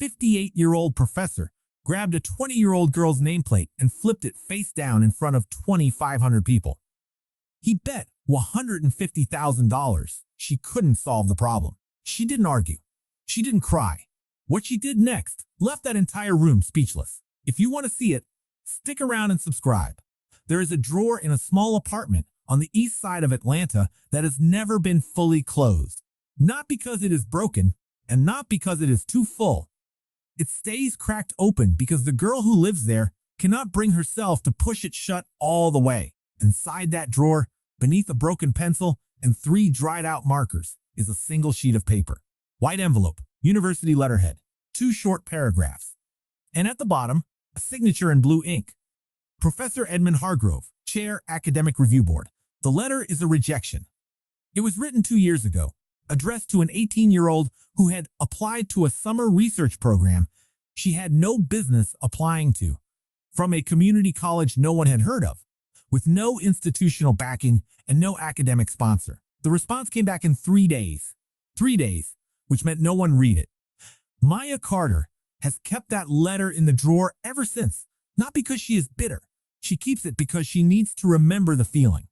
58-year-old professor grabbed a 20-year-old girl's nameplate and flipped it face down in front of 2,500 people. He bet $150,000 she couldn't solve the problem. She didn't argue. She didn't cry. What she did next left that entire room speechless. If you want to see it, stick around and subscribe. There is a drawer in a small apartment on the east side of Atlanta that has never been fully closed. Not because it is broken, and not because it is too full. It stays cracked open because the girl who lives there cannot bring herself to push it shut all the way. Inside that drawer, beneath a broken pencil and 3 dried-out markers, is a single sheet of paper. White envelope, university letterhead, 2 short paragraphs. And at the bottom, a signature in blue ink. Professor Edmund Hargrove, Chair, Academic Review Board. The letter is a rejection. It was written 2 years ago, addressed to an 18-year-old who had applied to a summer research program she had no business applying to, from a community college no one had heard of, with no institutional backing and no academic sponsor. The response came back in 3 days. 3 days, which meant no one read it. Maya Carter has kept that letter in the drawer ever since, not because she is bitter. She keeps it because she needs to remember the feeling,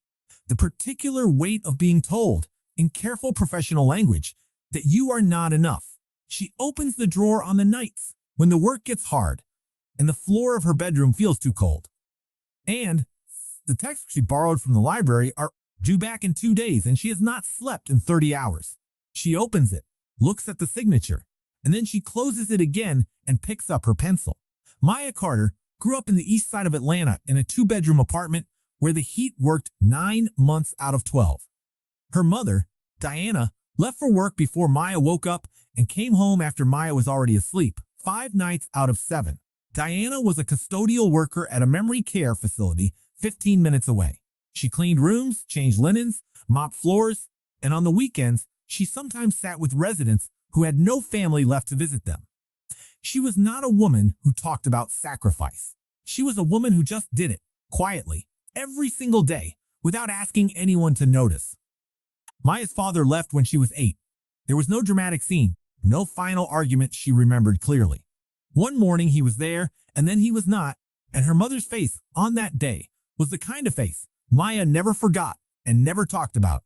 the particular weight of being told, in careful professional language, that you are not enough. She opens the drawer on the nights when the work gets hard and the floor of her bedroom feels too cold. And the texts she borrowed from the library are due back in 2 days, and she has not slept in 30 hours. She opens it, looks at the signature, and then she closes it again and picks up her pencil. Maya Carter grew up in the east side of Atlanta in a 2-bedroom apartment where the heat worked 9 months out of 12. Her mother, Diana, left for work before Maya woke up and came home after Maya was already asleep, 5 nights out of 7. Diana was a custodial worker at a memory care facility 15 minutes away. She cleaned rooms, changed linens, mopped floors, and on the weekends, she sometimes sat with residents who had no family left to visit them. She was not a woman who talked about sacrifice. She was a woman who just did it, quietly, every single day, without asking anyone to notice. Maya's father left when she was 8. There was no dramatic scene, no final argument she remembered clearly. One morning he was there, and then he was not, and her mother's face on that day was the kind of face Maya never forgot and never talked about.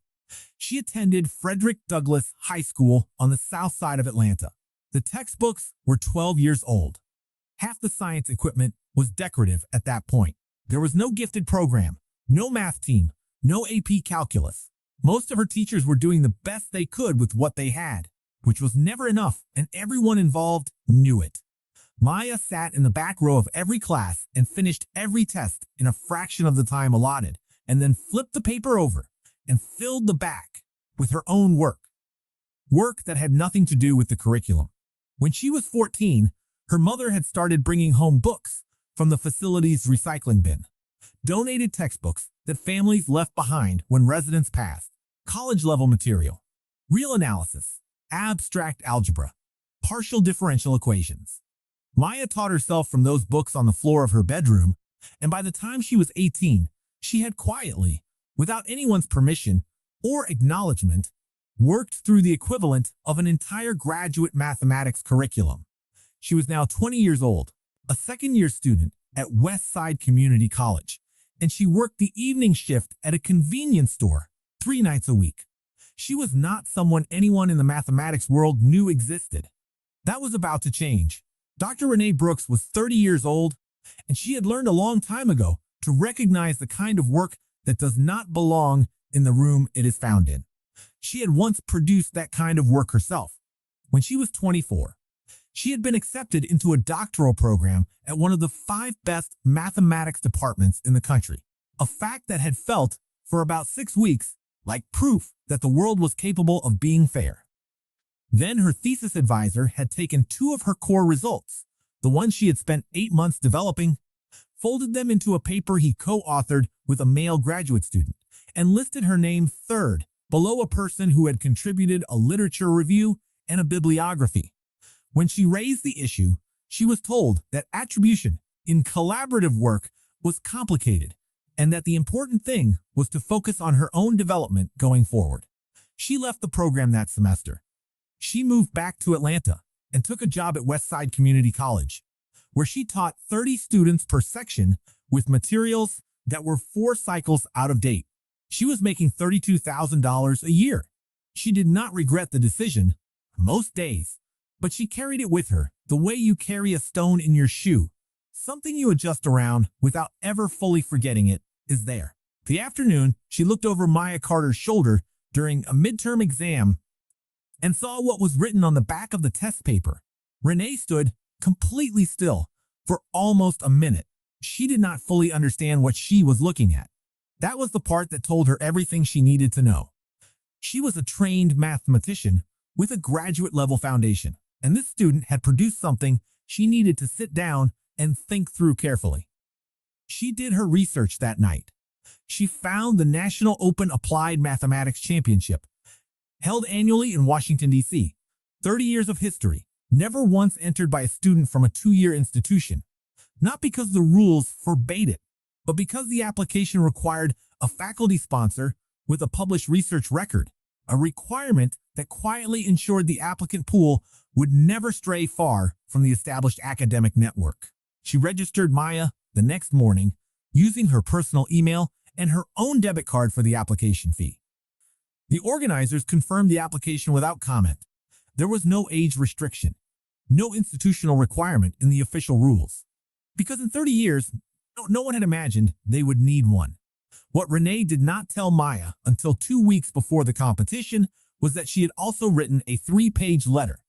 She attended Frederick Douglass High School on the south side of Atlanta. The textbooks were 12 years old. Half the science equipment was decorative at that point. There was no gifted program, no math team, no AP calculus. Most of her teachers were doing the best they could with what they had, which was never enough, and everyone involved knew it. Maya sat in the back row of every class and finished every test in a fraction of the time allotted, and then flipped the paper over and filled the back with her own work. Work that had nothing to do with the curriculum. When she was 14, her mother had started bringing home books from the facility's recycling bin. Donated textbooks that families left behind when residents passed. College-level material. Real analysis. Abstract algebra. Partial differential equations. Maya taught herself from those books on the floor of her bedroom, and by the time she was 18, she had quietly, without anyone's permission or acknowledgement, worked through the equivalent of an entire graduate mathematics curriculum. She was now 20 years old, a second-year student at Westside Community College, and she worked the evening shift at a convenience store 3 nights a week. She was not someone anyone in the mathematics world knew existed. That was about to change. Dr. Renee Brooks was 30 years old, and she had learned a long time ago to recognize the kind of work that does not belong in the room it is found in. She had once produced that kind of work herself. When she was 24, she had been accepted into a doctoral program at one of the 5 best mathematics departments in the country, a fact that had felt, for about 6 weeks, like proof that the world was capable of being fair. Then her thesis advisor had taken 2 of her core results, the ones she had spent 8 months developing, folded them into a paper he co-authored with a male graduate student, and listed her name 3rd, below a person who had contributed a literature review and a bibliography. When she raised the issue, she was told that attribution in collaborative work was complicated, and that the important thing was to focus on her own development going forward. She left the program that semester. She moved back to Atlanta and took a job at Westside Community College, where she taught 30 students per section with materials that were 4 cycles out of date. She was making $32,000 a year. She did not regret the decision most days, but she carried it with her, the way you carry a stone in your shoe. Something you adjust around without ever fully forgetting it is there. The afternoon, she looked over Maya Carter's shoulder during a midterm exam and saw what was written on the back of the test paper. Renee stood completely still for almost a minute. She did not fully understand what she was looking at. That was the part that told her everything she needed to know. She was a trained mathematician with a graduate-level foundation, and this student had produced something she needed to sit down and think through carefully. She did her research that night. She found the National Open Applied Mathematics Championship, held annually in Washington, D.C. 30 years of history, never once entered by a student from a 2-year institution. Not because the rules forbade it, but because the application required a faculty sponsor with a published research record, a requirement that quietly ensured the applicant pool would never stray far from the established academic network. She registered Maya the next morning using her personal email and her own debit card for the application fee. The organizers confirmed the application without comment. There was no age restriction, no institutional requirement in the official rules, because in 30 years, no one had imagined they would need one. What Renee did not tell Maya until 2 weeks before the competition was that she had also written a 3-page letter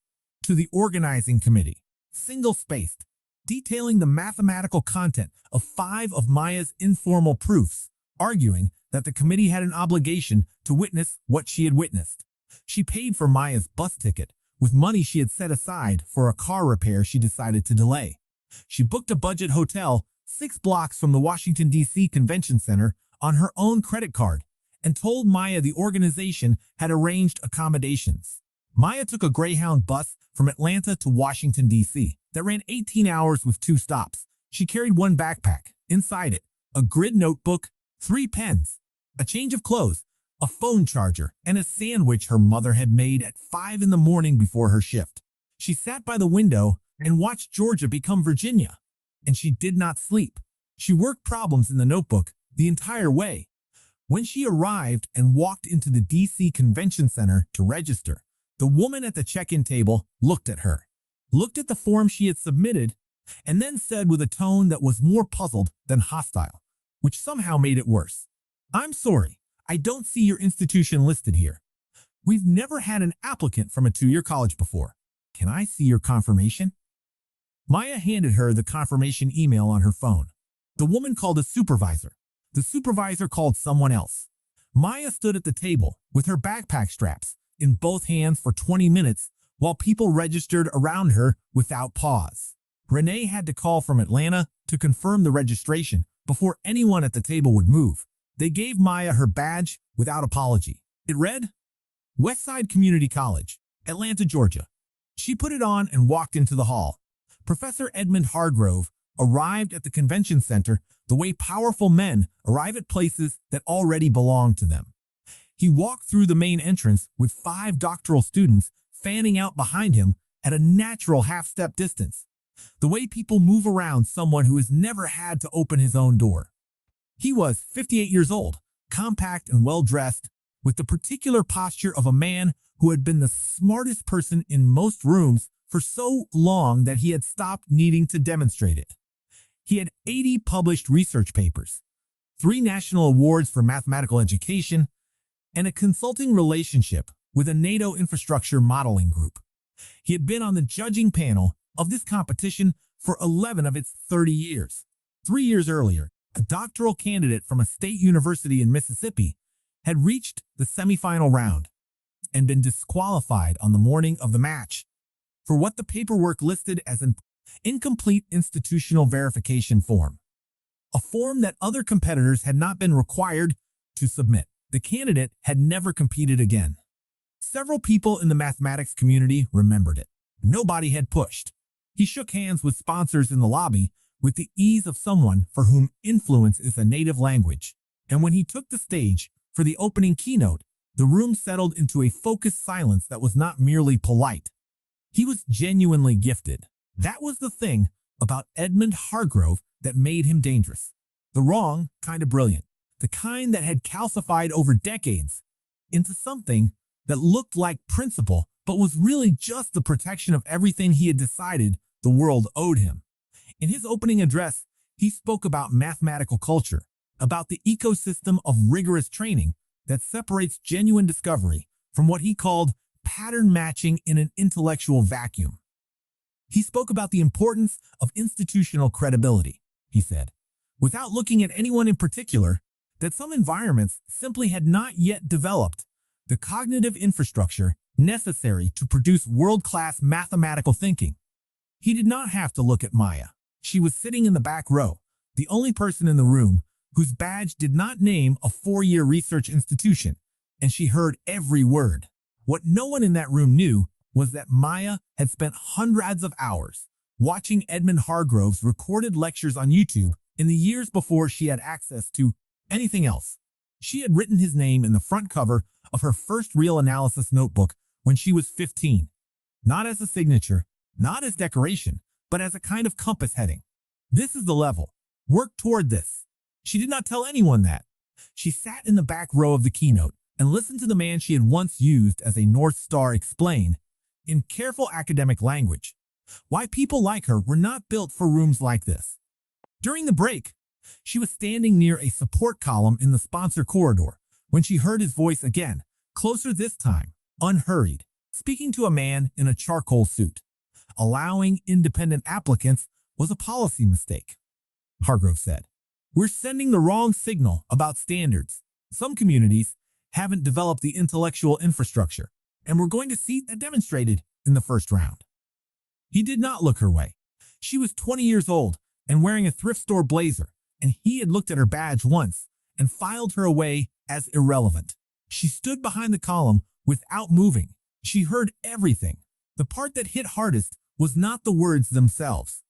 to the organizing committee, single-spaced, detailing the mathematical content of 5 of Maya's informal proofs, arguing that the committee had an obligation to witness what she had witnessed. She paid for Maya's bus ticket with money she had set aside for a car repair she decided to delay. She booked a budget hotel 6 blocks from the Washington, D.C. Convention Center on her own credit card and told Maya the organization had arranged accommodations. Maya took a Greyhound bus from Atlanta to Washington, D.C. that ran 18 hours with 2 stops. She carried 1 backpack. Inside it, a grid notebook, 3 pens, a change of clothes, a phone charger, and a sandwich her mother had made at 5 in the morning before her shift. She sat by the window and watched Georgia become Virginia, and she did not sleep. She worked problems in the notebook the entire way. When she arrived and walked into the D.C. Convention Center to register, the woman at the check-in table looked at her, looked at the form she had submitted, and then said with a tone that was more puzzled than hostile, which somehow made it worse, "I'm sorry, I don't see your institution listed here. We've never had an applicant from a 2-year college before. Can I see your confirmation?" Maya handed her the confirmation email on her phone. The woman called a supervisor. The supervisor called someone else. Maya stood at the table with her backpack straps in both hands for 20 minutes while people registered around her without pause. Renee had to call from Atlanta to confirm the registration before anyone at the table would move. They gave Maya her badge without apology. It read, Westside Community College, Atlanta, Georgia. She put it on and walked into the hall. Professor Edmund Hargrove arrived at the convention center the way powerful men arrive at places that already belong to them. He walked through the main entrance with 5 doctoral students fanning out behind him at a natural half-step distance, the way people move around someone who has never had to open his own door. He was 58 years old, compact and well-dressed, with the particular posture of a man who had been the smartest person in most rooms for so long that he had stopped needing to demonstrate it. He had 80 published research papers, 3 national awards for mathematical education, and a consulting relationship with a NATO infrastructure modeling group. He had been on the judging panel of this competition for 11 of its 30 years. 3 years earlier, a doctoral candidate from a state university in Mississippi had reached the semifinal round and been disqualified on the morning of the match for what the paperwork listed as an incomplete institutional verification form, a form that other competitors had not been required to submit. The candidate had never competed again. Several people in the mathematics community remembered it. Nobody had pushed. He shook hands with sponsors in the lobby with the ease of someone for whom influence is a native language. And when he took the stage for the opening keynote, the room settled into a focused silence that was not merely polite. He was genuinely gifted. That was the thing about Edmund Hargrove that made him dangerous. The wrong kind of brilliant. The kind that had calcified over decades into something that looked like principle but was really just the protection of everything he had decided the world owed him. In his opening address, he spoke about mathematical culture, about the ecosystem of rigorous training that separates genuine discovery from what he called pattern matching in an intellectual vacuum. He spoke about the importance of institutional credibility, he said, without looking at anyone in particular, that some environments simply had not yet developed the cognitive infrastructure necessary to produce world-class mathematical thinking. He did not have to look at Maya. She was sitting in the back row, the only person in the room whose badge did not name a 4-year research institution, and she heard every word. What no one in that room knew was that Maya had spent hundreds of hours watching Edmund Hargrove's recorded lectures on YouTube in the years before she had access to anything else. She had written his name in the front cover of her first real analysis notebook when she was 15, not as a signature, not as decoration, but as a kind of compass heading. This is the level. Work toward this. She did not tell anyone that. She sat in the back row of the keynote and listened to the man she had once used as a North Star explain, in careful academic language, why people like her were not built for rooms like this. During the break, she was standing near a support column in the sponsor corridor when she heard his voice again, closer this time, unhurried, speaking to a man in a charcoal suit. Allowing independent applicants was a policy mistake, Hargrove said. We're sending the wrong signal about standards. Some communities haven't developed the intellectual infrastructure, and we're going to see that demonstrated in the first round. He did not look her way. She was 20 years old and wearing a thrift store blazer, and he had looked at her badge once and filed her away as irrelevant. She stood behind the column without moving. She heard everything. The part that hit hardest was not the words themselves.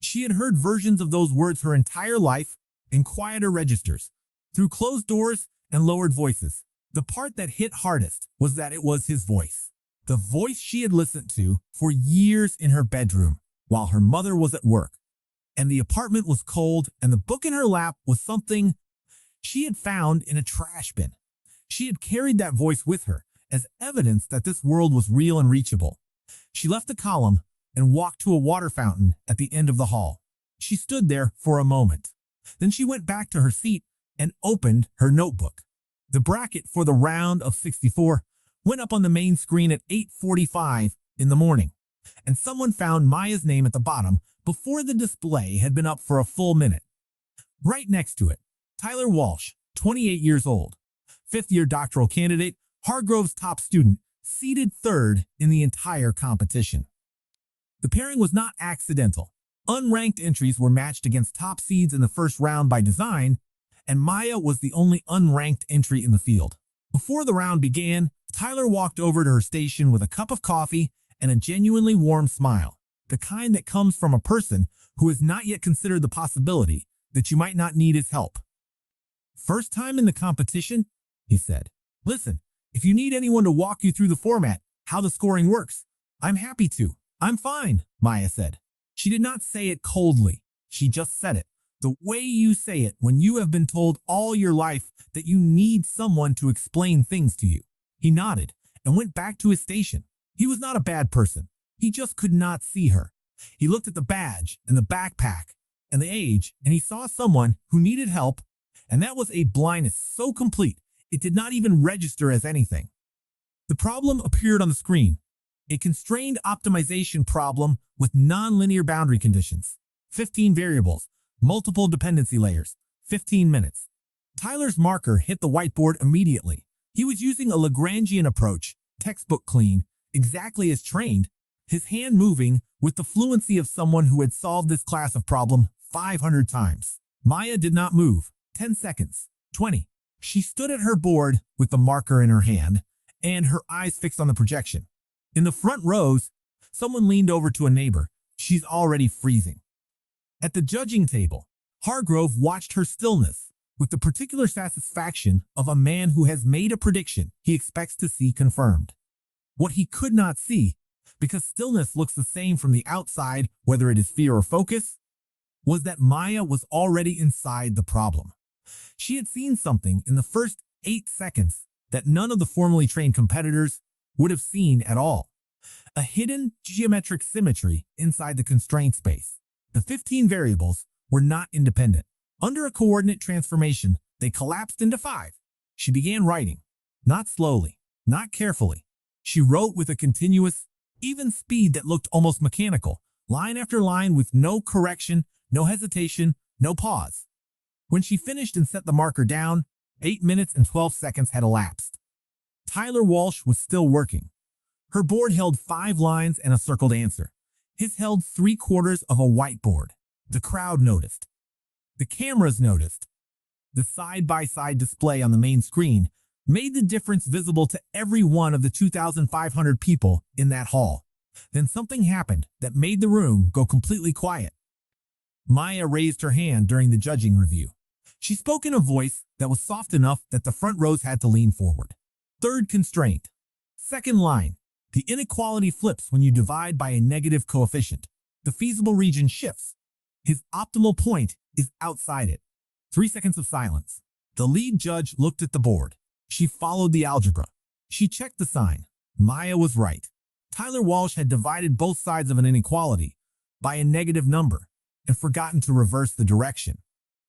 She had heard versions of those words her entire life in quieter registers, through closed doors and lowered voices. The part that hit hardest was that it was his voice. The voice she had listened to for years in her bedroom while her mother was at work. And the apartment was cold, and the book in her lap was something she had found in a trash bin. She had carried that voice with her as evidence that this world was real and reachable. She left the column and walked to a water fountain at the end of the hall. She stood there for a moment. Then she went back to her seat and opened her notebook. The bracket for the round of 64 went up on the main screen at 8:45 in the morning, and someone found Maya's name at the bottom before the display had been up for a full minute. Right next to it, Tyler Walsh, 28 years old, fifth-year doctoral candidate, Hargrove's top student, seated third in the entire competition. The pairing was not accidental. Unranked entries were matched against top seeds in the first round by design, and Maya was the only unranked entry in the field. Before the round began, Tyler walked over to her station with a cup of coffee and a genuinely warm smile, the kind that comes from a person who has not yet considered the possibility that you might not need his help. First time in the competition, he said. Listen, if you need anyone to walk you through the format, how the scoring works, I'm happy to. I'm fine, Maya said. She did not say it coldly. She just said it. The way you say it when you have been told all your life that you need someone to explain things to you. He nodded and went back to his station. He was not a bad person. He just could not see her. He looked at the badge and the backpack and the age, and he saw someone who needed help, and that was a blindness so complete it did not even register as anything. The problem appeared on the screen. A constrained optimization problem with nonlinear boundary conditions. 15 variables, multiple dependency layers, 15 minutes. Tyler's marker hit the whiteboard immediately. He was using a Lagrangian approach, textbook clean, exactly as trained, his hand moving with the fluency of someone who had solved this class of problem 500 times. Maya did not move. 10 seconds. 20. She stood at her board with the marker in her hand and her eyes fixed on the projection. In the front rows, someone leaned over to a neighbor. She's already freezing. At the judging table, Hargrove watched her stillness with the particular satisfaction of a man who has made a prediction he expects to see confirmed. What he could not see because stillness looks the same from the outside, whether it is fear or focus, was that Maya was already inside the problem. She had seen something in the first 8 seconds that none of the formally trained competitors would have seen at all. A hidden geometric symmetry inside the constraint space. The 15 variables were not independent. Under a coordinate transformation, they collapsed into 5. She began writing, not slowly, not carefully. She wrote with a continuous, even speed that looked almost mechanical, line after line with no correction, no hesitation, no pause. When she finished and set the marker down, 8 minutes and 12 seconds had elapsed. Tyler Walsh was still working. Her board held 5 lines and a circled answer. His held 3/4 of a whiteboard. The crowd noticed. The cameras noticed. The side-by-side display on the main screen made the difference visible to every one of the 2,500 people in that hall. Then something happened that made the room go completely quiet. Maya raised her hand during the judging review. She spoke in a voice that was soft enough that the front rows had to lean forward. Third constraint. Second line. The inequality flips when you divide by a negative coefficient. The feasible region shifts. His optimal point is outside it. 3 seconds of silence. The lead judge looked at the board. She followed the algebra. She checked the sign. Maya was right. Tyler Walsh had divided both sides of an inequality by a negative number and forgotten to reverse the direction.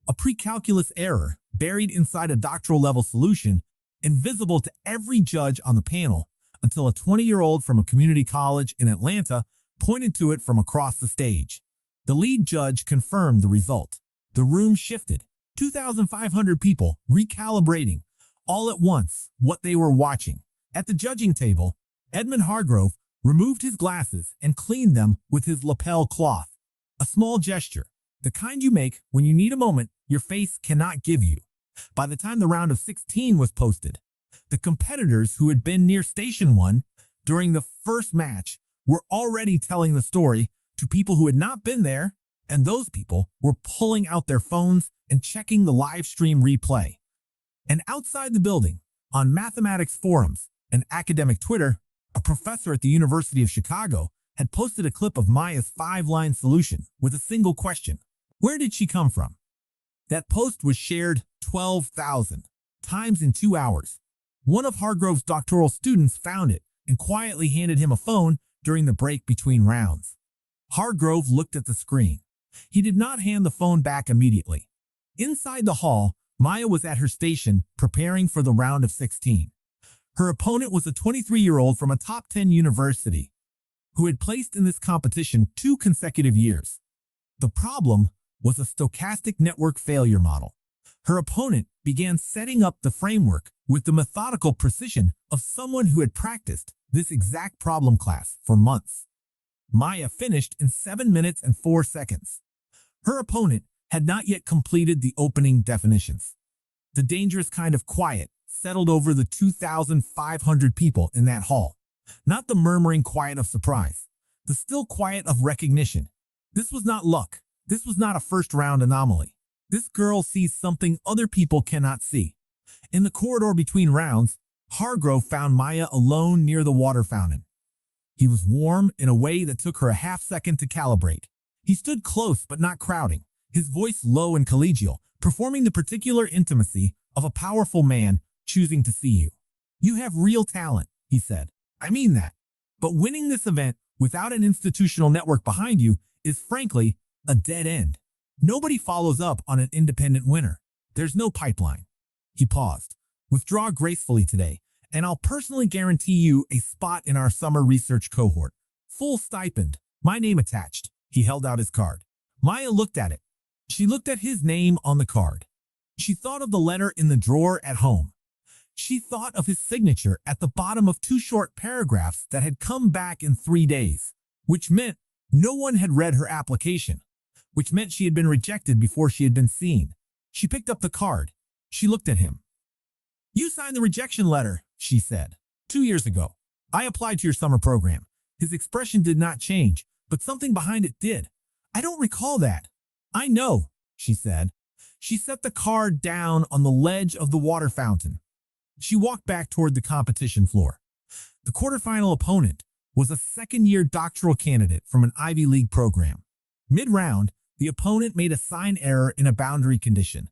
A pre-calculus error buried inside a doctoral level solution, invisible to every judge on the panel, until a 20-year-old from a community college in Atlanta pointed to it from across the stage. The lead judge confirmed the result. The room shifted. 2,500 people recalibrating, all at once, what they were watching. At the judging table, Edmund Hargrove removed his glasses and cleaned them with his lapel cloth. A small gesture, the kind you make when you need a moment your face cannot give you. By the time the round of 16 was posted, the competitors who had been near Station 1 during the first match were already telling the story to people who had not been there, and those people were pulling out their phones and checking the live stream replay. And outside the building, on mathematics forums and academic Twitter, a professor at the University of Chicago had posted a clip of Maya's 5-line solution with a single question. Where did she come from? That post was shared 12,000 times in 2 hours. One of Hargrove's doctoral students found it and quietly handed him a phone during the break between rounds. Hargrove looked at the screen. He did not hand the phone back immediately. Inside the hall, Maya was at her station preparing for the round of 16. Her opponent was a 23-year-old from a top 10 university who had placed in this competition 2 consecutive years. The problem was a stochastic network failure model. Her opponent began setting up the framework with the methodical precision of someone who had practiced this exact problem class for months. Maya finished in 7 minutes and 4 seconds. Her opponent had not yet completed the opening definitions. The dangerous kind of quiet settled over the 2,500 people in that hall. Not the murmuring quiet of surprise, the still quiet of recognition. This was not luck. This was not a first-round anomaly. This girl sees something other people cannot see. In the corridor between rounds, Hargrove found Maya alone near the water fountain. He was warm in a way that took her a half-second to calibrate. He stood close but not crowding, his voice low and collegial, performing the particular intimacy of a powerful man choosing to see you. You have real talent, he said. I mean that. But winning this event without an institutional network behind you is frankly a dead end. Nobody follows up on an independent winner. There's no pipeline. He paused. Withdraw gracefully today, and I'll personally guarantee you a spot in our summer research cohort. Full stipend. My name attached. He held out his card. Maya looked at it. She looked at his name on the card. She thought of the letter in the drawer at home. She thought of his signature at the bottom of 2 short paragraphs that had come back in 3 days, which meant no one had read her application, which meant she had been rejected before she had been seen. She picked up the card. She looked at him. You signed the rejection letter, she said. 2 years ago. I applied to your summer program. His expression did not change, but something behind it did. I don't recall that. I know, she said. She set the card down on the ledge of the water fountain. She walked back toward the competition floor. The quarterfinal opponent was a second-year doctoral candidate from an Ivy League program. Mid-round, the opponent made a sign error in a boundary condition.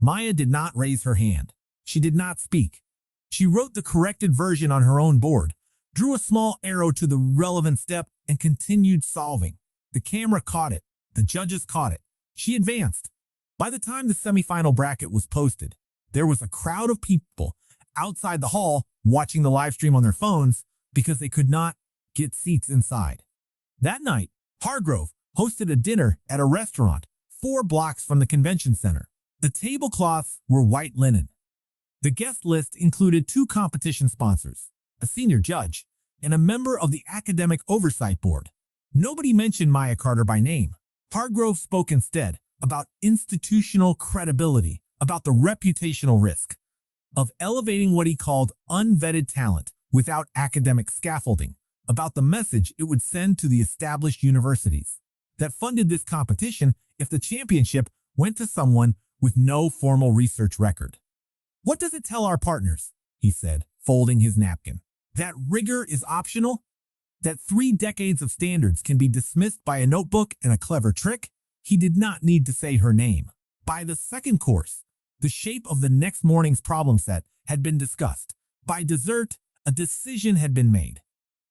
Maya did not raise her hand. She did not speak. She wrote the corrected version on her own board, drew a small arrow to the relevant step, and continued solving. The camera caught it. The judges caught it. She advanced. By the time the semifinal bracket was posted, there was a crowd of people outside the hall watching the live stream on their phones because they could not get seats inside. That night, Hargrove hosted a dinner at a restaurant 4 blocks from the convention center. The tablecloths were white linen. The guest list included 2 competition sponsors, a senior judge, and a member of the Academic Oversight Board. Nobody mentioned Maya Carter by name. Hargrove spoke instead about institutional credibility, about the reputational risk of elevating what he called unvetted talent without academic scaffolding, about the message it would send to the established universities that funded this competition if the championship went to someone with no formal research record. "What does it tell our partners?" he said, folding his napkin. "That rigor is optional? That 3 decades of standards can be dismissed by a notebook and a clever trick?" He did not need to say her name. By the second course, the shape of the next morning's problem set had been discussed. By dessert, a decision had been made.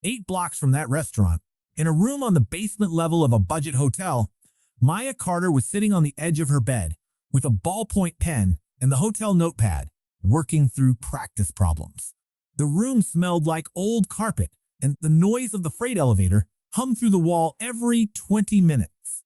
8 blocks from that restaurant, in a room on the basement level of a budget hotel, Maya Carter was sitting on the edge of her bed with a ballpoint pen and the hotel notepad, working through practice problems. The room smelled like old carpet, and the noise of the freight elevator hummed through the wall every 20 minutes.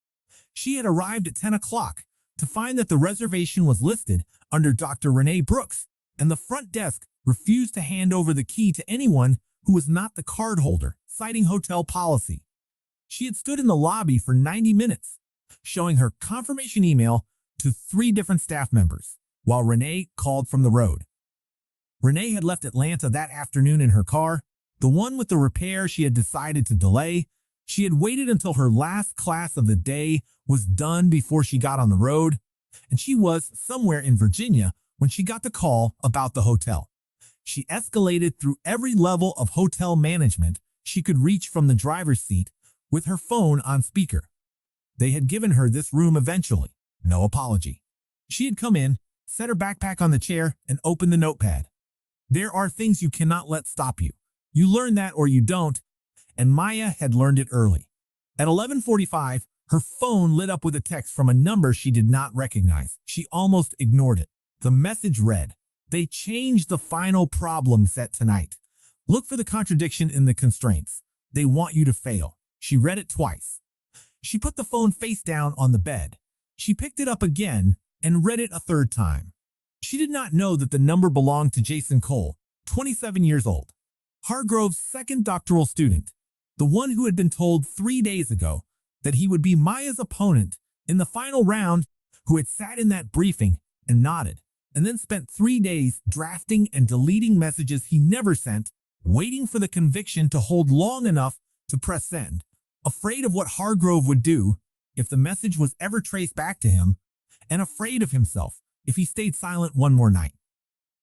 She had arrived at 10 o'clock to find that the reservation was listed under Dr. Renee Brooks, and the front desk refused to hand over the key to anyone who was not the card holder, citing hotel policy. She had stood in the lobby for 90 minutes, showing her confirmation email to 3 different staff members, while Renee called from the road. Renee had left Atlanta that afternoon in her car, the one with the repair she had decided to delay. She had waited until her last class of the day was done before she got on the road, and she was somewhere in Virginia when she got the call about the hotel. She escalated through every level of hotel management she could reach from the driver's seat with her phone on speaker. They had given her this room eventually. No apology. She had come in, set her backpack on the chair, and opened the notepad. There are things you cannot let stop you. You learn that or you don't, and Maya had learned it early. At 11:45, her phone lit up with a text from a number she did not recognize. She almost ignored it. The message read, "They changed the final problem set tonight. Look for the contradiction in the constraints. They want you to fail." She read it twice. She put the phone face down on the bed. She picked it up again and read it a third time. She did not know that the number belonged to Jason Cole, 27 years old, Hargrove's second doctoral student, the one who had been told 3 days ago that he would be Maya's opponent in the final round, who had sat in that briefing and nodded, and then spent 3 days drafting and deleting messages he never sent, waiting for the conviction to hold long enough to press send, afraid of what Hargrove would do if the message was ever traced back to him, and afraid of himself if he stayed silent one more night.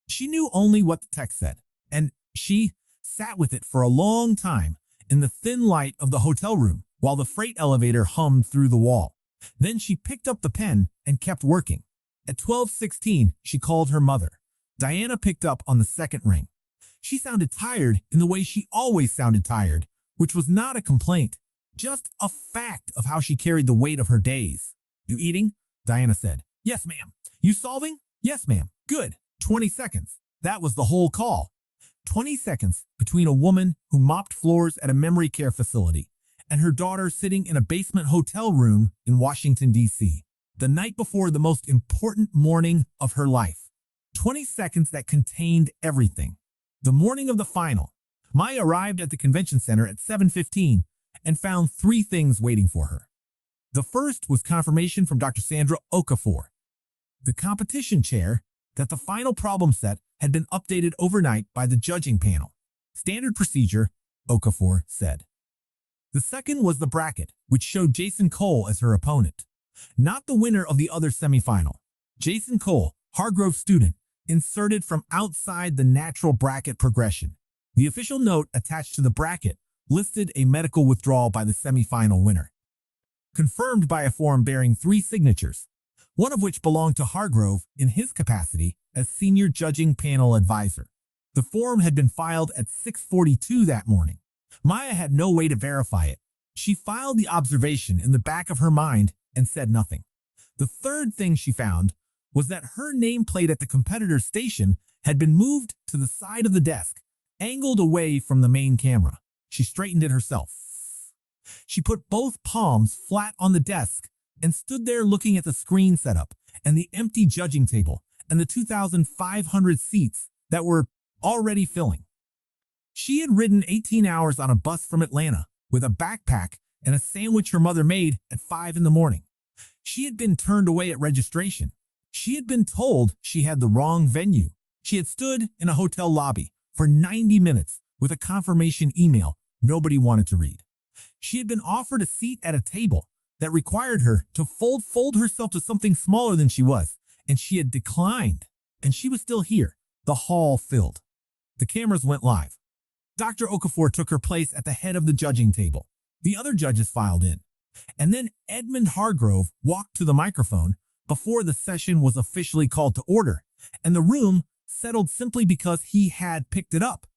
She knew only what the text said, and she sat with it for a long time in the thin light of the hotel room while the freight elevator hummed through the wall. Then she picked up the pen and kept working. At 12:16, she called her mother. Diana picked up on the second ring. She sounded tired in the way she always sounded tired, which was not a complaint, just a fact of how she carried the weight of her days. "You eating?" Diana said. "Yes, ma'am." "You solving?" "Yes, ma'am." "Good." 20 seconds. That was the whole call. 20 seconds between a woman who mopped floors at a memory care facility and her daughter sitting in a basement hotel room in Washington, D.C., the night before the most important morning of her life. 20 seconds that contained everything. The morning of the final, Maya arrived at the convention center at 7:15 and found 3 things waiting for her. The first was confirmation from Dr. Sandra Okafor, the competition chair, that the final problem set had been updated overnight by the judging panel. "Standard procedure," Okafor said. The second was the bracket, which showed Jason Cole as her opponent, not the winner of the other semifinal. Jason Cole, Hargrove's student, inserted from outside the natural bracket progression. The official note attached to the bracket listed a medical withdrawal by the semifinal winner, confirmed by a form bearing 3 signatures, one of which belonged to Hargrove in his capacity as senior judging panel advisor. The form had been filed at 6:42 that morning. Maya had no way to verify it. She filed the observation in the back of her mind and said nothing. The third thing she found was that her nameplate at the competitor's station had been moved to the side of the desk, angled away from the main camera. She straightened it herself. She put both palms flat on the desk and stood there looking at the screen setup and the empty judging table and the 2,500 seats that were already filling. She had ridden 18 hours on a bus from Atlanta with a backpack and a sandwich her mother made at 5 in the morning. She had been turned away at registration. She had been told she had the wrong venue. She had stood in a hotel lobby for 90 minutes with a confirmation email nobody wanted to read. She had been offered a seat at a table that required her to fold herself to something smaller than she was, and she had declined, and she was still here, the hall filled. The cameras went live. Dr. Okafor took her place at the head of the judging table. The other judges filed in, and then Edmund Hargrove walked to the microphone before the session was officially called to order, and the room settled simply because he had picked it up.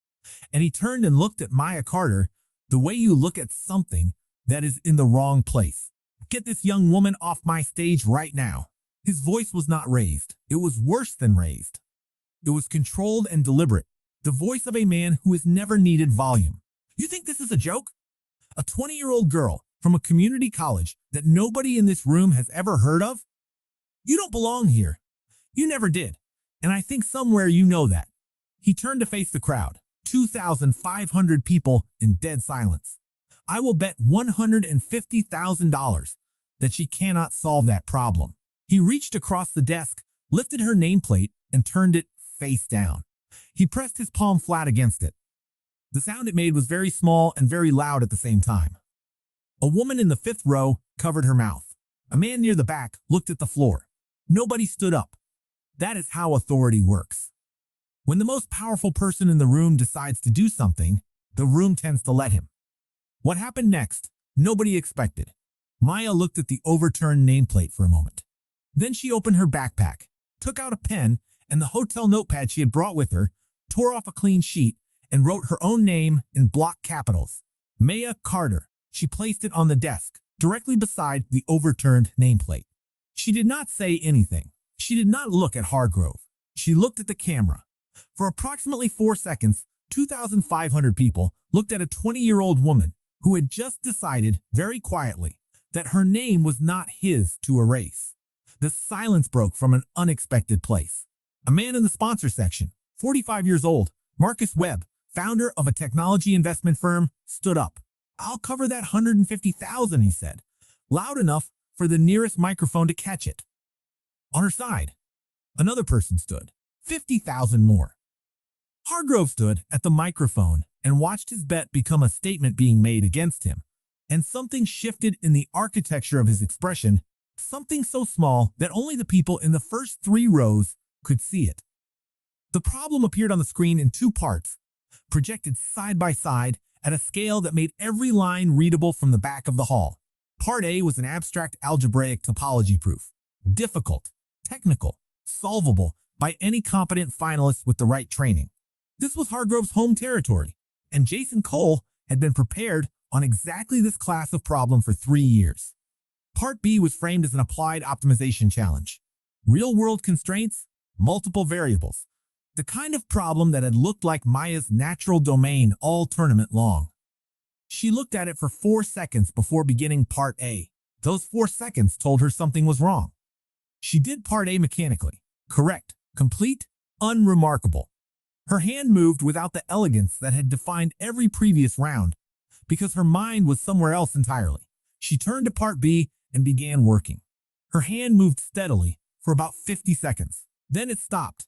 And he turned and looked at Maya Carter the way you look at something that is in the wrong place. "Get this young woman off my stage right now." His voice was not raised. It was worse than raised. It was controlled and deliberate, the voice of a man who has never needed volume. "You think this is a joke? A 20-year-old girl from a community college that nobody in this room has ever heard of? You don't belong here. You never did. And I think somewhere you know that." He turned to face the crowd, 2,500 people in dead silence. "I will bet $150,000 that she cannot solve that problem." He reached across the desk, lifted her nameplate, and turned it face down. He pressed his palm flat against it. The sound it made was very small and very loud at the same time. A woman in the 5th row covered her mouth. A man near the back looked at the floor. Nobody stood up. That is how authority works. When the most powerful person in the room decides to do something, the room tends to let him. What happened next, nobody expected. Maya looked at the overturned nameplate for a moment. Then she opened her backpack, took out a pen and the hotel notepad she had brought with her, tore off a clean sheet, and wrote her own name in block capitals, Maya Carter. She placed it on the desk, directly beside the overturned nameplate. She did not say anything. She did not look at Hargrove. She looked at the camera. For approximately 4 seconds, 2,500 people looked at a 20-year-old woman who had just decided, very quietly, that her name was not his to erase. The silence broke from an unexpected place. A man in the sponsor section, 45 years old, Marcus Webb, founder of a technology investment firm, stood up. "I'll cover that $150,000, he said, loud enough for the nearest microphone to catch it." On her side, another person stood, 50,000 more. Hargrove stood at the microphone and watched his bet become a statement being made against him, and something shifted in the architecture of his expression, something so small that only the people in the first 3 rows could see it. The problem appeared on the screen in 2 parts, projected side by side at a scale that made every line readable from the back of the hall. Part A was an abstract algebraic topology proof, difficult, technical, solvable by any competent finalist with the right training. This was Hargrove's home territory, and Jason Cole had been prepared on exactly this class of problem for 3 years. Part B was framed as an applied optimization challenge. Real-world constraints, multiple variables. The kind of problem that had looked like Maya's natural domain all tournament long. She looked at it for 4 seconds before beginning Part A. Those 4 seconds told her something was wrong. She did Part A mechanically. Correct, complete, unremarkable. Her hand moved without the elegance that had defined every previous round, because her mind was somewhere else entirely. She turned to Part B and began working. Her hand moved steadily for about 50 seconds. Then it stopped.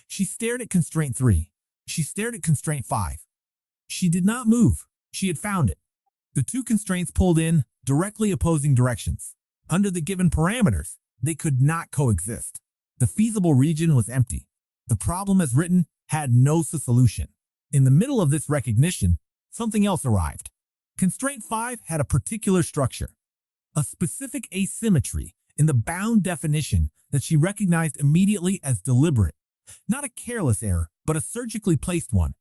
She stared at constraint 3. She stared at constraint 5. She did not move. She had found it. The 2 constraints pulled in directly opposing directions. Under the given parameters, they could not coexist. The feasible region was empty. The problem as written had no solution. In the middle of this recognition, something else arrived. Constraint 5 had a particular structure, a specific asymmetry in the bound definition that she recognized immediately as deliberate. Not a careless error, but a surgically placed one.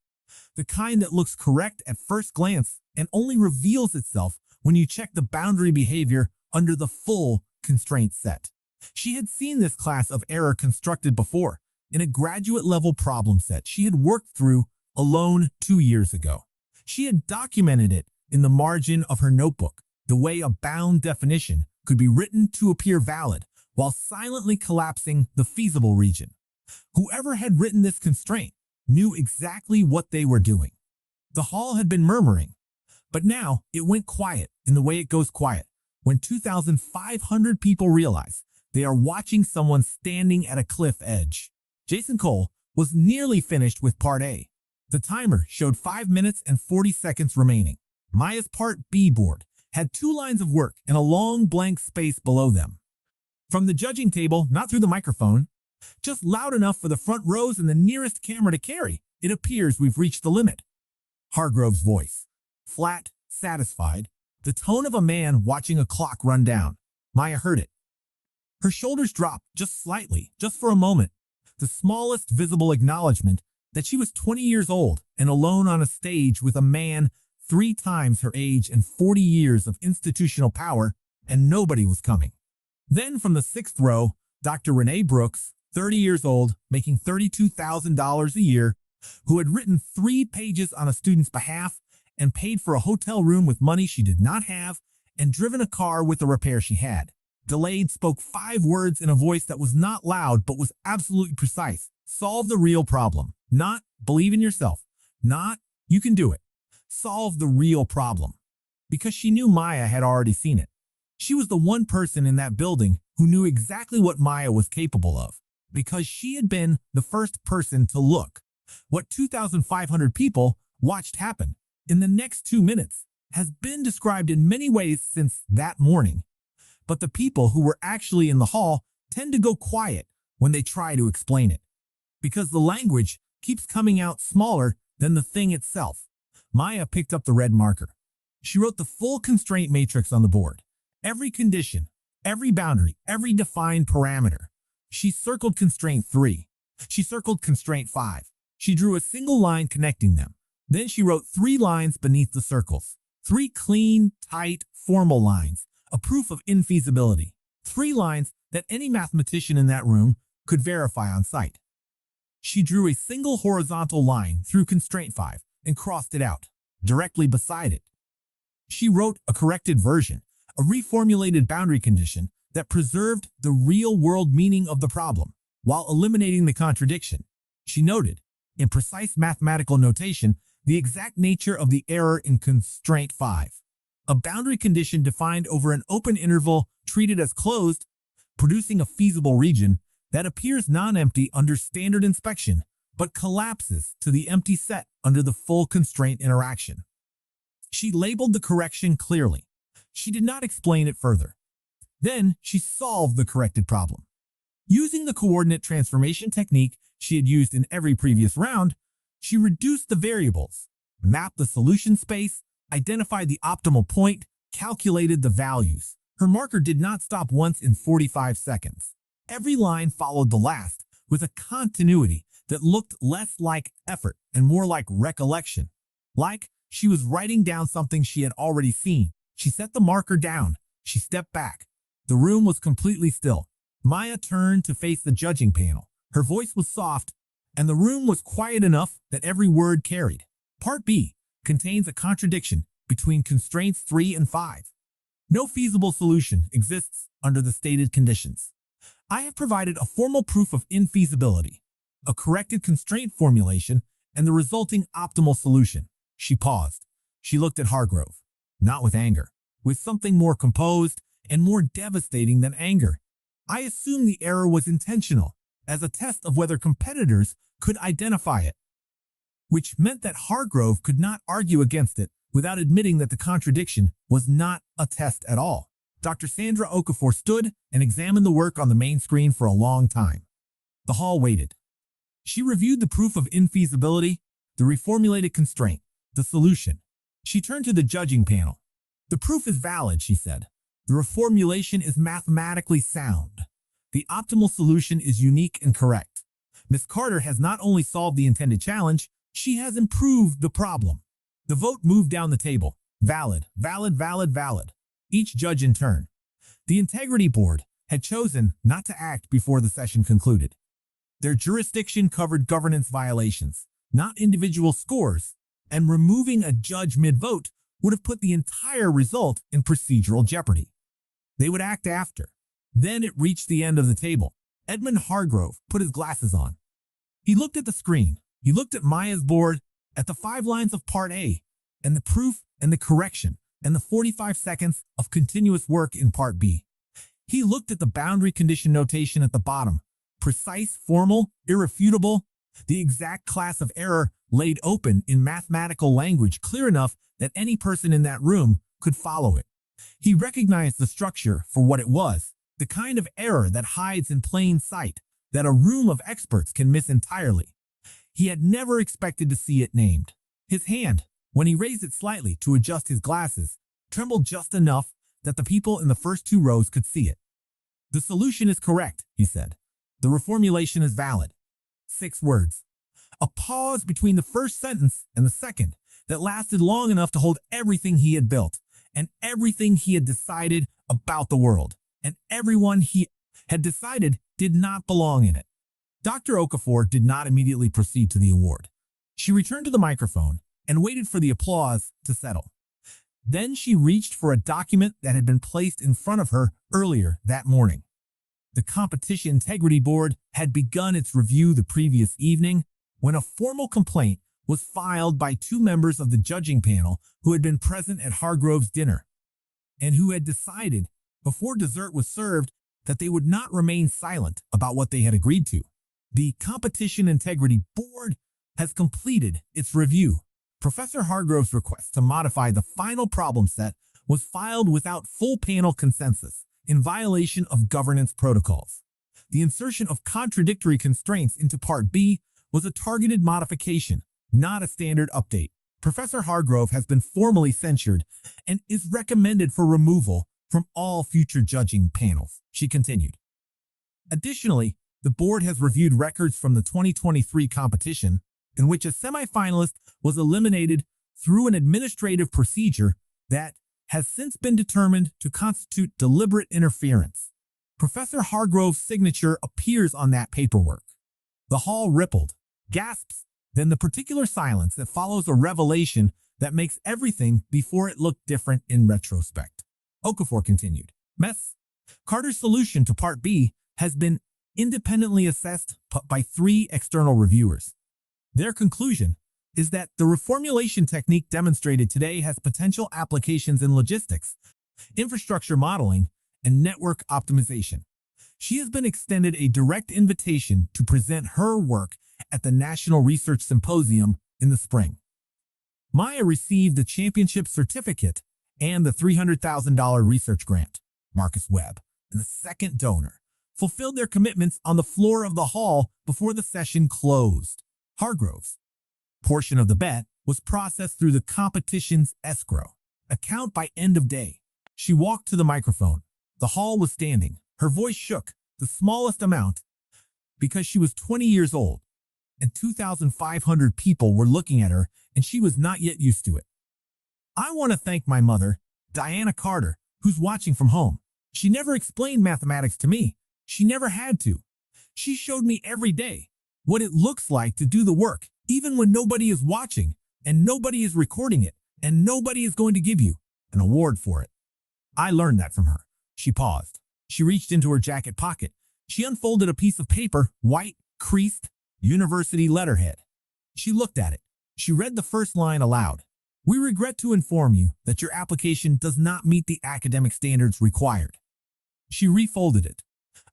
The kind that looks correct at first glance and only reveals itself when you check the boundary behavior under the full constraint set. She had seen this class of error constructed before in a graduate-level problem set she had worked through alone 2 years ago. She had documented it in the margin of her notebook, the way a bound definition could be written to appear valid while silently collapsing the feasible region. Whoever had written this constraint knew exactly what they were doing. The hall had been murmuring, but now it went quiet in the way it goes quiet when 2,500 people realize they are watching someone standing at a cliff edge. Jason Cole was nearly finished with Part A. The timer showed 5 minutes and 40 seconds remaining. Maya's Part B board had 2 lines of work and a long blank space below them. From the judging table, not through the microphone, just loud enough for the front rows and the nearest camera to carry, it appears we've reached the limit. Hargrove's voice, flat, satisfied, the tone of a man watching a clock run down. Maya heard it. Her shoulders dropped just slightly, just for a moment, the smallest visible acknowledgement that she was 20 years old and alone on a stage with a man 3 times her age and 40 years of institutional power, and nobody was coming. Then from the 6th row, Dr. Renee Brooks, 30 years old, making $32,000 a year, who had written 3 pages on a student's behalf and paid for a hotel room with money she did not have and driven a car with the repair she had. Delayed spoke 5 words in a voice that was not loud but was absolutely precise. Solve the real problem. Not believe in yourself. Not you can do it. Solve the real problem. Because she knew Maya had already seen it. She was the one person in that building who knew exactly what Maya was capable of. Because she had been the first person to look. What 2,500 people watched happen in the next 2 minutes has been described in many ways since that morning. But the people who were actually in the hall tend to go quiet when they try to explain it. Because the language keeps coming out smaller than the thing itself. Maya picked up the red marker. She wrote the full constraint matrix on the board. Every condition, every boundary, every defined parameter. She circled constraint 3. She circled constraint 5. She drew a single line connecting them. Then she wrote 3 lines beneath the circles. 3 clean, tight, formal lines. A proof of infeasibility. 3 lines that any mathematician in that room could verify on sight. She drew a single horizontal line through constraint 5 and crossed it out, directly beside it. She wrote a corrected version, a reformulated boundary condition that preserved the real-world meaning of the problem while eliminating the contradiction. She noted, in precise mathematical notation, the exact nature of the error in constraint 5. A boundary condition defined over an open interval treated as closed, producing a feasible region that appears non-empty under standard inspection, but collapses to the empty set under the full constraint interaction. She labeled the correction clearly. She did not explain it further. Then she solved the corrected problem. Using the coordinate transformation technique she had used in every previous round, she reduced the variables, mapped the solution space, identified the optimal point, calculated the values. Her marker did not stop once in 45 seconds. Every line followed the last with a continuity that looked less like effort and more like recollection. Like she was writing down something she had already seen. She set the marker down. She stepped back. The room was completely still. Maya turned to face the judging panel. Her voice was soft, and the room was quiet enough that every word carried. Part B contains a contradiction between constraints 3 and 5. No feasible solution exists under the stated conditions. I have provided a formal proof of infeasibility, a corrected constraint formulation, and the resulting optimal solution. She paused. She looked at Hargrove, not with anger, with something more composed and more devastating than anger. I assume the error was intentional, as a test of whether competitors could identify it, which meant that Hargrove could not argue against it without admitting that the contradiction was not a test at all. Dr. Sandra Okafor stood and examined the work on the main screen for a long time. The hall waited. She reviewed the proof of infeasibility, the reformulated constraint, the solution. She turned to the judging panel. The proof is valid, she said. The reformulation is mathematically sound. The optimal solution is unique and correct. Miss Carter has not only solved the intended challenge, she has improved the problem. The vote moved down the table. Valid, valid, valid, valid. Each judge in turn. The Integrity Board had chosen not to act before the session concluded. Their jurisdiction covered governance violations, not individual scores, and removing a judge mid-vote would have put the entire result in procedural jeopardy. They would act after. Then it reached the end of the table. Edmund Hargrove put his glasses on. He looked at the screen. He looked at Maya's board, at the 5 lines of Part A, and the proof and the correction, and the 45 seconds of continuous work in Part B. He looked at the boundary condition notation at the bottom. Precise, formal, irrefutable, the exact class of error laid open in mathematical language clear enough that any person in that room could follow it. He recognized the structure for what it was, the kind of error that hides in plain sight, that a room of experts can miss entirely. He had never expected to see it named. His hand, when he raised it slightly to adjust his glasses, trembled just enough that the people in the first 2 rows could see it. The solution is correct, he said. The reformulation is valid. 6 words. A pause between the first sentence and the second that lasted long enough to hold everything he had built and everything he had decided about the world and everyone he had decided did not belong in it. Dr. Okafor did not immediately proceed to the award. She returned to the microphone and waited for the applause to settle. Then she reached for a document that had been placed in front of her earlier that morning. The Competition Integrity Board had begun its review the previous evening when a formal complaint was filed by 2 members of the judging panel who had been present at Hargrove's dinner and who had decided before dessert was served that they would not remain silent about what they had agreed to. The Competition Integrity Board has completed its review. Professor Hargrove's request to modify the final problem set was filed without full panel consensus, in violation of governance protocols. The insertion of contradictory constraints into Part B was a targeted modification, not a standard update. Professor Hargrove has been formally censured and is recommended for removal from all future judging panels, she continued. Additionally, the board has reviewed records from the 2023 competition in which a semifinalist was eliminated through an administrative procedure that has since been determined to constitute deliberate interference. Professor Hargrove's signature appears on that paperwork. The hall rippled, gasps, then the particular silence that follows a revelation that makes everything before it look different in retrospect. Okafor continued. Ms. Carter's solution to Part B has been independently assessed by 3 external reviewers. Their conclusion is that the reformulation technique demonstrated today has potential applications in logistics, infrastructure modeling, and network optimization. She has been extended a direct invitation to present her work at the National Research Symposium in the spring. Maya received the championship certificate and the $300,000 research grant. Marcus Webb, and the second donor, fulfilled their commitments on the floor of the hall before the session closed. Hargrove's portion of the bet was processed through the competition's escrow account by end of day. She walked to the microphone. The hall was standing. Her voice shook, the smallest amount, because she was 20 years old, and 2,500 people were looking at her, and she was not yet used to it. I want to thank my mother, Diana Carter, who's watching from home. She never explained mathematics to me. She never had to. She showed me every day what it looks like to do the work, even when nobody is watching, and nobody is recording it, and nobody is going to give you an award for it. I learned that from her. She paused. She reached into her jacket pocket. She unfolded a piece of paper, white, creased, university letterhead. She looked at it. She read the first line aloud. We regret to inform you that your application does not meet the academic standards required. She refolded it.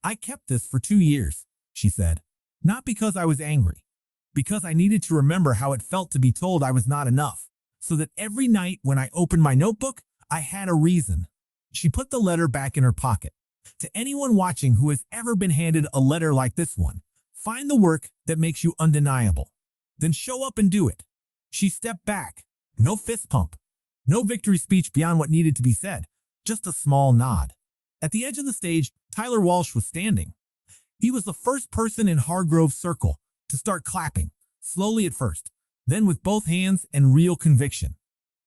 I kept this for 2 years, she said, not because I was angry, because I needed to remember how it felt to be told I was not enough, so that every night when I opened my notebook, I had a reason. She put the letter back in her pocket. To anyone watching who has ever been handed a letter like this one, find the work that makes you undeniable. Then show up and do it. She stepped back. No fist pump. No victory speech beyond what needed to be said, just a small nod. At the edge of the stage, Tyler Walsh was standing. He was the first person in Hargrove's circle to start clapping, slowly at first, then with both hands and real conviction.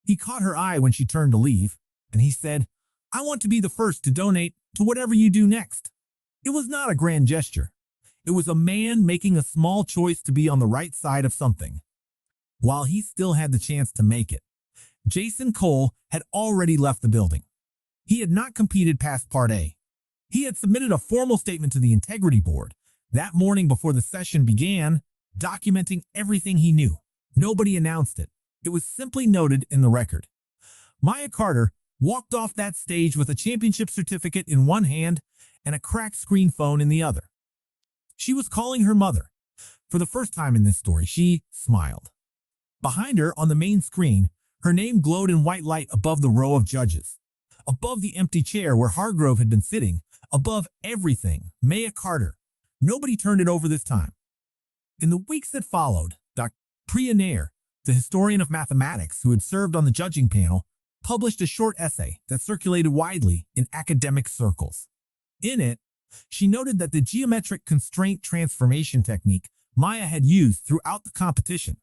He caught her eye when she turned to leave, and he said, "I want to be the first to donate to whatever you do next." It was not a grand gesture. It was a man making a small choice to be on the right side of something, while he still had the chance to make it. Jason Cole had already left the building. He had not competed past Part A. He had submitted a formal statement to the Integrity Board that morning before the session began, documenting everything he knew. Nobody announced it. It was simply noted in the record. Maya Carter walked off that stage with a championship certificate in one hand and a cracked screen phone in the other. She was calling her mother. For the first time in this story, she smiled. Behind her, on the main screen, her name glowed in white light above the row of judges. Above the empty chair where Hargrove had been sitting, above everything, Maya Carter. Nobody turned it over this time. In the weeks that followed, Dr. Priya Nair, the historian of mathematics who had served on the judging panel, published a short essay that circulated widely in academic circles. In it, she noted that the geometric constraint transformation technique Maya had used throughout the competition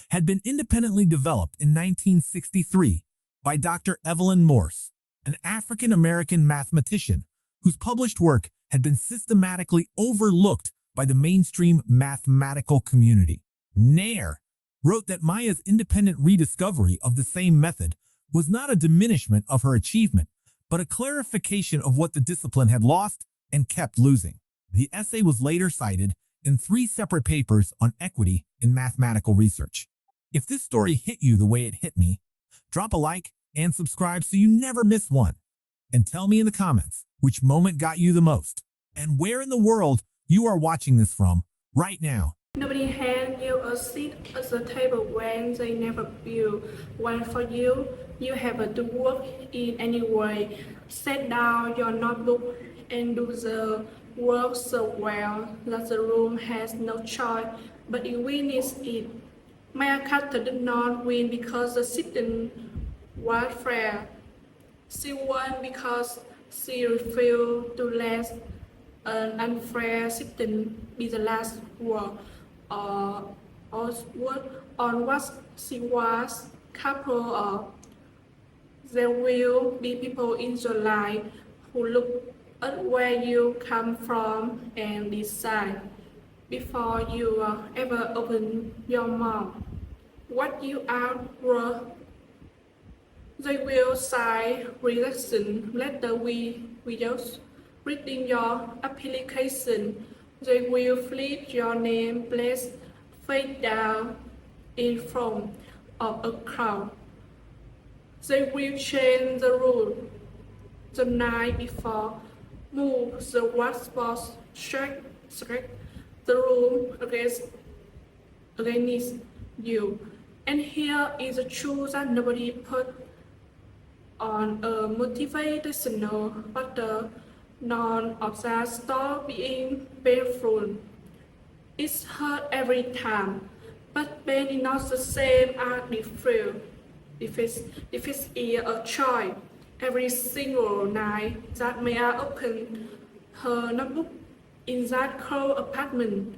had been independently developed in 1963 by Dr. Evelyn Morse, an African-American mathematician whose published work had been systematically overlooked by the mainstream mathematical community. Nair wrote that Maya's independent rediscovery of the same method was not a diminishment of her achievement, but a clarification of what the discipline had lost and kept losing. The essay was later cited in 3 separate papers on equity in mathematical research. If this story hit you the way it hit me, drop a like and subscribe so you never miss one. And tell me in the comments which moment got you the most and where in the world you are watching this from right now. Nobody hand you a seat at the table when they never build one for you. You have to work in any way. Set down your notebook and do the work so well that the room has no choice but to witness it. Maya Carter did not win because the sitting was fair. She won because she refused to let an unfair sitting be the last word on what she was capable of. There will be people in your life who look at where you come from and decide, before you ever open your mouth, what you are worth. They will sign rejection letter without reading your application. They will flip your name place face down in front of a crowd. They will change the rule the night before, move the whiteboard, shake the room against you. And here is the truth that nobody put on a motivational, but none of that stop being painful. It's hurt every time, but pain is not the same as defeat. Defeat is a choice. Every single night that Maya opened her notebook in that cold apartment,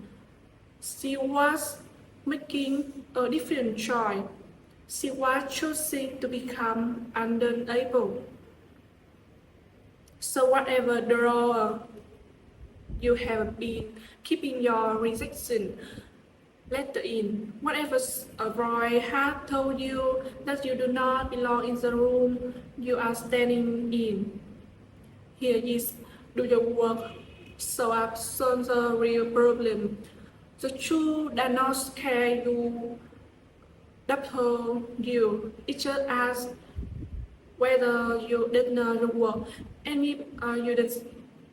she was making a different choice. She was choosing to become unable. So whatever drawer you have been keeping your rejection letter in, whatever a boy had told you that you do not belong in the room you are standing in, here is do your work, so up solve the real problem. The truth does not scare you, double you. It just asks whether you did your work, and if you did,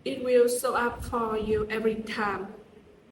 it will show up for you every time.